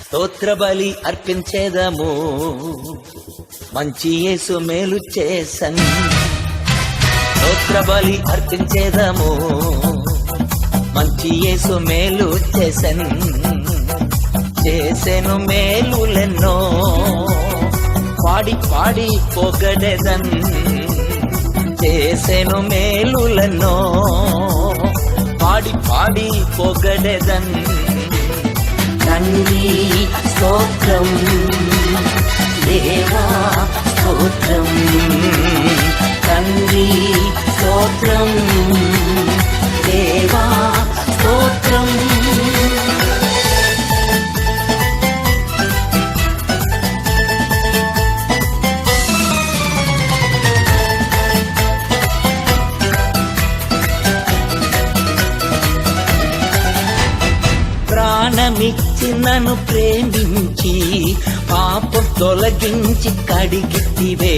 స్తోత్ర బలి అర్పించేదము, మంచి యేసు మేలు చేసన్. స్తోత్ర బలి అర్పించేదము, మంచి యేసు మేలు చేసన్. చేసెను మేలులెన్నో, పాడి పాడి పొగడెదన్. చేసెను మేలులెన్నో, పాడి పాడి పొగడెదన్. తండ్రి స్తోత్రం, దేవా స్తోత్రం. తండ్రి స్తోత్రం, దేవా స్తోత్రం. ప్రాణమిచ్చి నన్ను ప్రేమించి పాపం తొలగించి కడిగితివే.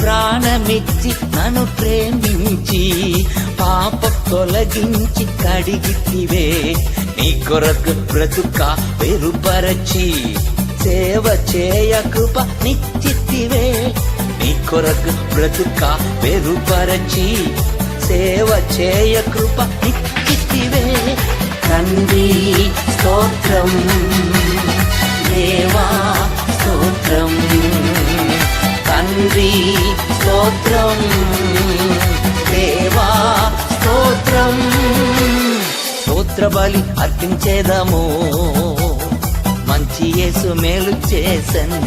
ప్రాణమిచ్చి నన్ను ప్రేమించి పాపం తొలగించి కడిగితివే. నీ కొరకు బ్రతుక వెరుపరచి సేవ చేయ కృప నిచ్చితివే. నీ కొరకు బ్రతుక వెరుపరచి సేవ చేయ కృప నిచ్చితివే. తండ్రి స్తోత్రం, దేవా స్తోత్రం. తండ్రి స్తోత్రం, దేవా స్తోత్రం. స్తోత్ర బలి అర్పించేదము, మంచి యేసు మేలు చేసన్.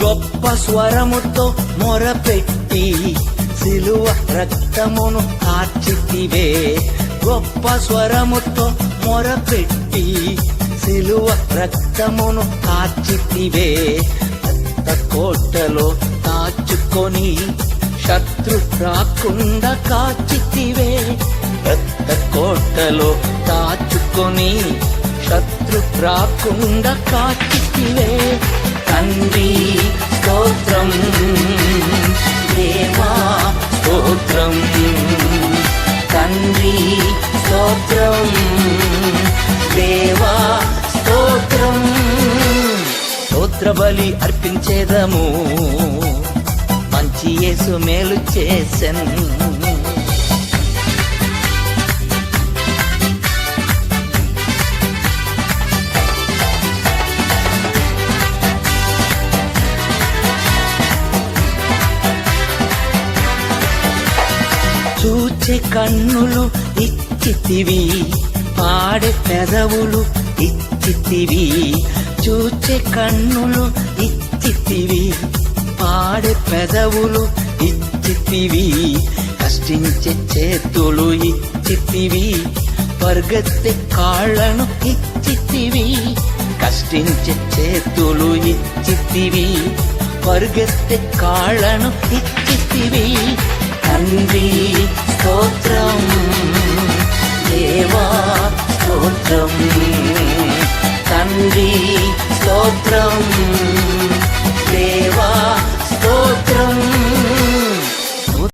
గొప్ప స్వరముతో మొరపెట్టి సిలువ రక్తమును కార్చితివే. గొప్ప స్వరముతో మొరపెట్టి సిలువ రక్తమును కార్చితివే. రక్త కోటలో దాచుకొని శత్రు రాకుండా కాచితివే. రక్త కోటలో దాచుకొని శత్రు రాకుండా కాచితివే. తండ్రి స్తోత్రం, దేవా స్తోత్రం. తండ్రి స్తోత్రం, దేవా స్తోత్రం. స్తోత్ర బలి అర్పించేదము, మంచి యేసు మేలు చేసెన్. చూచే కన్నులు ఇచ్చితివి, పాడే పెదవులు ఇచ్చితివి. చూచే కన్నులు ఇచ్చితివి, పాడే పెదవులు ఇచ్చితివి. కష్టించే చేతులు ఇచ్చితివి, పరిగెత్తే కాళ్ళను ఇచ్చితివి. కష్టించే చేతులు ఇచ్చితివి, పరిగెత్తే కాళ్ళను ఇచ్చితివి. తండ్రి స్తోత్రం, దేవా స్తోత్రం. తండ్రి